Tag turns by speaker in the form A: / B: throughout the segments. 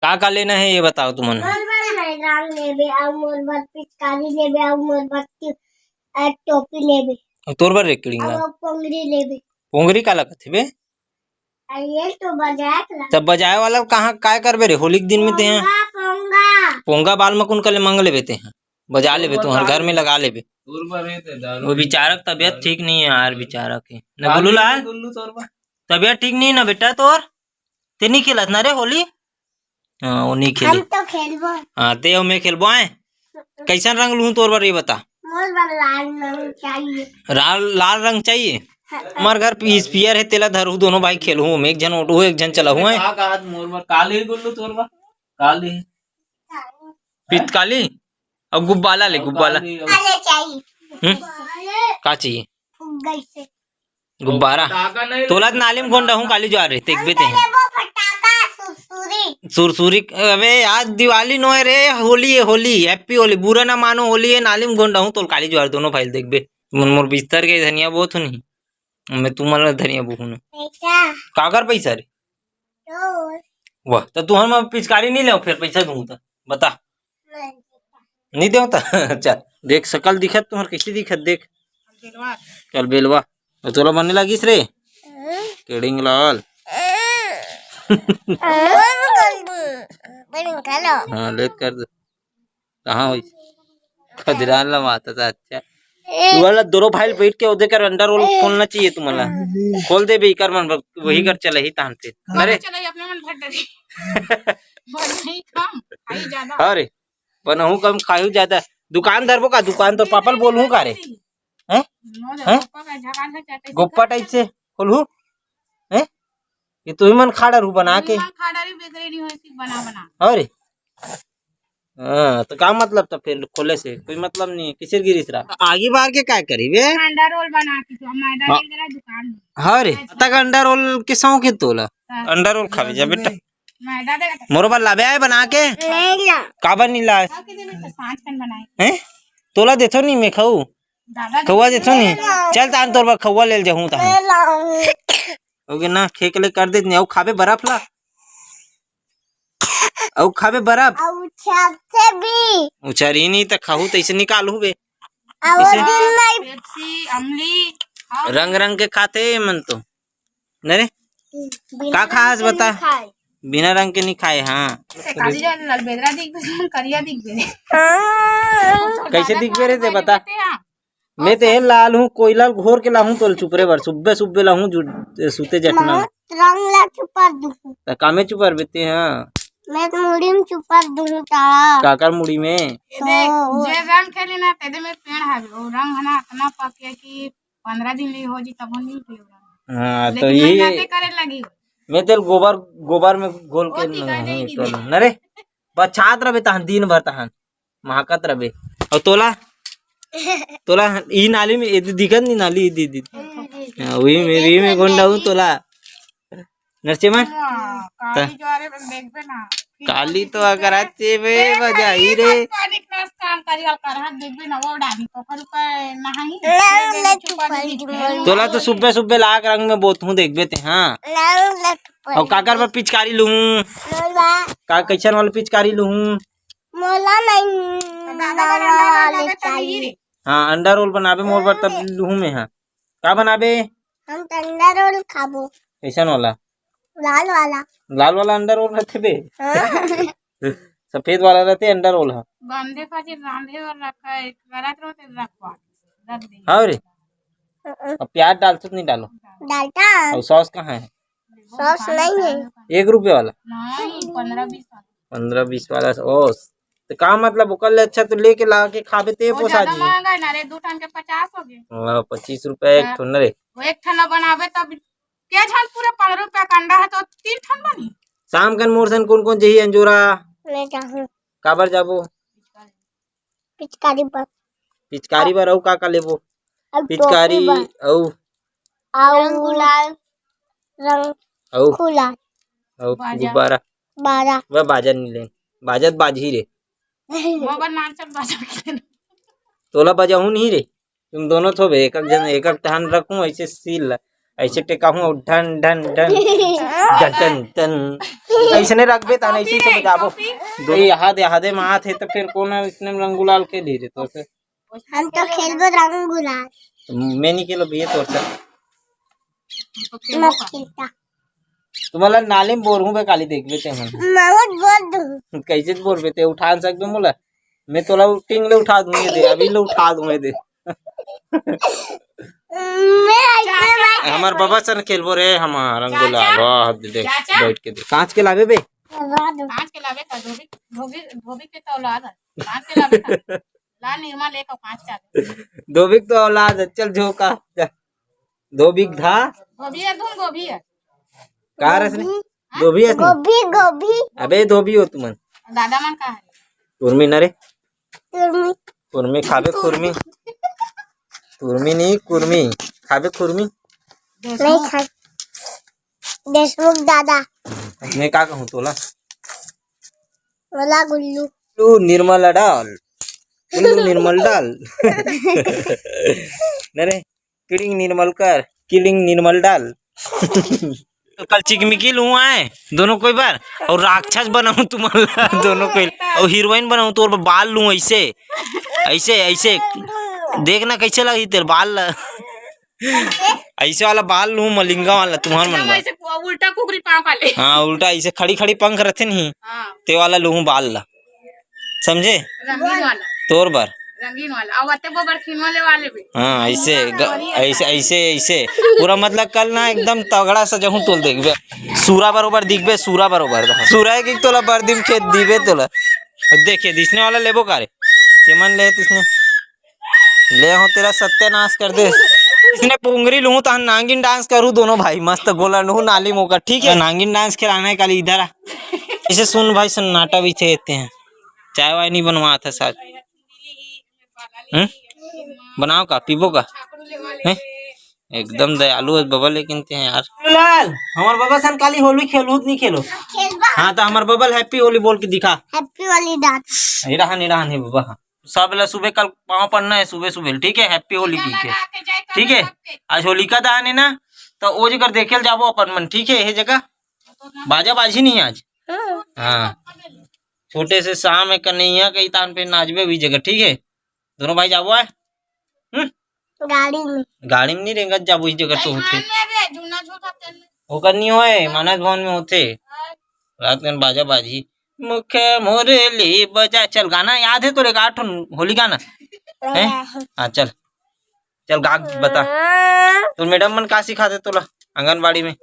A: का लेना है ये बताओ तुमन।
B: रंग लेबे और मोर बर पिचकारी लेबे और मोर बर टोपी लेबे
A: तोर बर रेकड़ी ला
B: और पोंगरी लेबे।
A: पोंगरी काला कथे बे?
B: ये तो बजाए
A: तब बजाए वाला कहाँ काय करबे रे होली के दिन में ते हैं
B: पोंगा
A: पोंगा बाल में कुन कले मंग लेबे ते हैं बजा लेबे तुम्हारे घर में लगा लेबे। वो बेचारा की तबीयत ठीक नहीं है यार बेचारा की न गुल्लू लाल तबीयत ठीक नहीं है ना बेटा तोर ते नहीं खेलत ना रे होली। हाँ वो नहीं खेले
B: हम तो खेलबो।
A: हाँ ते मैं खेलबो आए कैसन रंग लूं तोर बार ये बता।
B: मोर बर लाल रंग चाहिए।
A: लाल रंग चाहिए हमारे घर स्पीयर है तेला धरू दोनों भाई खेलू एक जन ओटू एक जन चला हुआ काली गुल्लू तोर बार काली पितकाली और गुब्बाला ले गुब्बाला
B: चाहिए
A: का चाहिए गुब्बारा तोला नालिम गोंडा हूँ काली ज्वार रे देख बेते हैं सुरसुरी अबे आज दिवाली नो है रे होली है होली हैप्पी होली बुरा ना मानो होली है नालिम गोंडा हूँ तो काली ज्वार दोनों फाइल देख बे मोर बिस्तर के धनिया बहुत हो नहीं मैं तुम्हारा धनिया बहु काकर पैसा रे वाह तो तू हम पिचकारी नहीं ले फिर पैसा दूँ तो बता नहीं दे चल देख सकल दिखत तुम्हारे कैसे दिखत देख चल बेलवा तोला बनने लगिस रे केडिंग लाल हाँ लेट कर दे कहाँ हुई खदरान ला माता था अच्छा वाला दोनों फाइल बैठ के उधर कर अंडर रोल खोलना चाहिए तुम्हारा खोल दे बे कर मन वही कर चले ही तानते अरे अरे बनहू कम खायू ज्यादा दुकान धरबो का दुकान तो पापल बोलूं का रे हैं हैं गोप्पा टाइप से खोलू हैं ये तो ही मन खाड़ा रू बना के अरे हाँ तो क्या मतलब था फिर खोले से कोई मतलब नहीं किसी गिरीश रहा आगे बार के क्या करी बे
B: अंडा रोल बना के तो मैदा लेकर दुकान में।
A: हाँ रे तक अंडा रोल के सौ के तोला अंडा रोल खावे जा बेटा
B: मैदा देगा
A: मोर लावे आए बना के काबर नहीं ला हैं तोला देथो नहीं मैं खाऊ खवा देथो नहीं चल तान तोर खवा ले जाऊं ता ओके ना खेकले कर दे नहीं खाबे बर्फ ला औ खाबे बर्फ
B: से भी
A: उचारी नहीं तो खाऊ तैसे निकालू बे रंग रंग के खाते मन तो नरे का खास बता बिना रंग के नहीं खाए हाँ कैसे दिख रे ते बता मैं तो लाल हूँ कोयला घोर के लाहूं तो चुपरे बर सुबह सुबह लाहूं सूते जटना
B: रंग ला चुपर दूं
A: कामे चुपर बेते हाँ
B: मैं तो मुड़ी में चुपर दूं
A: काकर मुड़ी में
B: तो जे रंग खेले ना तेरे में पेड़ है वो रंग है ना इतना पके कि 15 दिन ले हो जी तब नहीं पियो
A: हाँ तो ये
B: करे लगी
A: मैं तेल गोबर गोबर में घोल के नरे बस छात रहे तहन दिन भर तहन महकत रहे और तोला तोला ई नाली में दिखत नहीं नाली दीदी वही मेरी में गोंडा हूँ तोला नरसिम्हा काली तो अगर आते वे बजाई रे तोला तो सुबह सुबह लाख रंग में बोत हूँ देख बेते हाँ और काकर पर पिचकारी लूँ का कैसन वाला पिचकारी लूँ
B: मोला नहीं
A: हाँ अंडा रोल बनाबे मोर पर तब लूँ मैं हाँ का बनाबे
B: हम अंडा रोल खाबो
A: कैसन वाला
B: लाल वाला
A: अंडा रोल रहते बे सफेद वाला रहते अंडा रोल है
B: बंदे खातिर रांधे और रखा है करत रहते रखवा रख दे
A: हाँ रे अब प्याज डालते नहीं डालो
B: डालता
A: और सॉस कहाँ है
B: सॉस नहीं है
A: 1 रुपये वाला
B: नहीं
A: 15-20 वाला सॉस तो का मतलब ओकर अच्छा तो लेके ला के खाबे ते पोसा जी
B: महंगा ना रे 2 टन के 50 हो गए
A: 25 रुपए एक ठन रे
B: वो एक ठन बनावे तब क्या झाल पूरा 15 रुपया का अंडा है तो 3 ठन बनी
A: शाम कन मोरसन कौन कौन चाहिए अंजोरा
B: ले जाहूं
A: काबर जाबो पिचकारी बर औ का लेबो पिचकारी औ
B: रंग गुलाल रंग
A: औ
B: खुला
A: औ गुब्बारा
B: बारा
A: वह बाजा नहीं ले बाजत बाजी रे
B: मोबाइल नाचत बाजा
A: तोला बजाऊं नहीं रे तुम दोनों थो बे एक एक जन एक एक टहन रखूं ऐसे सील ऐसे टेका हूँ ढन ढन ढन डन डन ऐसे नहीं रखबे ता नहीं ऐसे से बजाबो दो यहाँ दे मात है तो फिर कौन है इसने रंग गुलाल के ले रे तो से
C: हम तो खेलबो रंग गुलाल
A: मैं नहीं खेलो भैया तो से
C: मत खेलता
A: तुम्हारा नाले में बोर हूँ बे काली देख बेते हम
C: बहुत बोल दूं
A: कैसे बोर बेते उठा सकबे मोला मैं तोला टिंग ले उठा दूंगी दे अभी ले उठा दूंगा दे
C: मैं
A: हमार बाबा सन खेलबो रे हमार रंग गुलाल वाह देख बैठ के देख कांच के लावे बे
B: कांच के लावे का धोबी के तो औलाद है कांच के लावे का ला निर्मा लेकर कांच के आवे
A: धोबिक तो औलाद है चल झोका धोबिक धा
B: गोभी है धुन गोभी है
A: का रसने धोबी है
C: गोभी गोभी
A: अबे धोबी हो तुमन
B: दादा मन का है
A: कुर्मी न रे
C: तुरमी
A: कुर्मी खाबे कुर्मी कुर्मी नहीं कुर्मी खाबे कुर्मी
C: नहीं खा देशमुख दादा
A: मैं का कहूँ तोला
C: वाला गुल्लू
A: तू निर्मल डाल उल्लू निर्मल डाल नरे किलिंग निर्मल कर किलिंग निर्मल डाल कल चिकमिकी लूँ आए दोनों कोई बार और राक्षस बनाऊं तुम्हारा दोनों कोई और हीरोइन बनाऊं तो बाल लूं ऐसे ऐसे ऐसे देखना कैसे लगी तेरे बाल ऐसे वाला बाल लूं मलिंगा वाला तुम्हारा मन
B: ऐसे उल्टा कुकरी पाँव वाले
A: हाँ उल्टा ऐसे खड़ी खड़ी पंख रहते नहीं
B: हाँ
A: ते वाला लूं बाल ला समझे
B: रंगीन वाला
A: तोर बार
B: रंगीन वाला और अते वो बरखीन वाले भी
A: हाँ ऐसे ऐसे ऐसे ऐसे पूरा मतलब कल ना एकदम तगड़ा सजहूं तोल देखबे सूरा बरोबर दिखबे सूरा बरोबर सूरा की तोला बर दिन खेत दीबे तोला देखिए दिसने वाला लेबो कारे चमन ले तिसने ले हो तेरा सत्यानाश कर दे इसने पुंगरी लूं तो नांगिन डांस करूं दोनों भाई मस्त गोला लूं नाली मोका ठीक है नांगिन डांस खिलाना है कल इधर आ इसे सुन भाई सन्नाटा भी थे हैं चाय वाय नहीं बनवा था साथ बनाओ का पीबो का हैं एकदम दयालु है बाबा लेकिन ते यार लाल हमार बाबा सन काली होली खेलूत नहीं खेलो
C: खेलबा
A: हाँ तो हमार बाबा हैप्पी होली बोल के दिखा
C: हैप्पी वाली दादा
A: नहीं रहा है बाबा सब ला सुबह कल पाँव पड़ना है सुबह सुबह ठीक है हैप्पी होली की के ठीक है आज होलिका दहन है ना तो वो जगह देखे जाबो अपन मन ठीक है ये जगह बाजा बाजी नहीं आज हाँ छोटे से शाम है कन्हैया कई तान पे नाचबे हुई जगह ठीक है दोनों भाई जाबो है गाड़ी में नहीं रेंगत जाबो इस जगह तो होते वो करनी होए मानस भवन में होते रात में बाजा बाजी मुखे मोरली बजा चल गाना याद है तो रे गाठ होली गाना है हाँ चल चल गा बता तो मैडम मन का सिखाते तोला आंगनबाड़ी में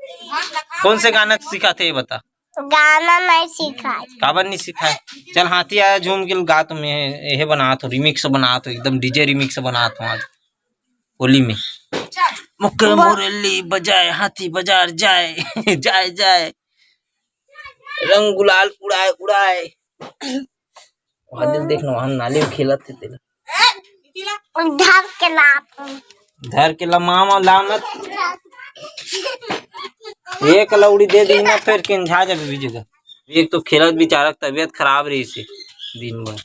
A: कौन से गाना सिखाते ये बता
C: गाना नहीं सीखा
A: काबर नहीं सिखाए चल हाथी आया झूम के गा तो मैं ये बना तो रिमिक्स बना तो एकदम डीजे रिमिक्स बना तो आज होली में मुक्के मोरली बजाए हाथी बाजार जाए जाए जाए रंग गुलाल उड़ाए उड़ाए वहाँ दिल देखना हम नाली में खेलत थे तेरा
C: धर के लाप
A: धर के लमामा लानत एक लौड़ी दे दी ना फिर किन झा जब भी जगह एक तो खेलत बेचारा तबीयत खराब रही से दिन भर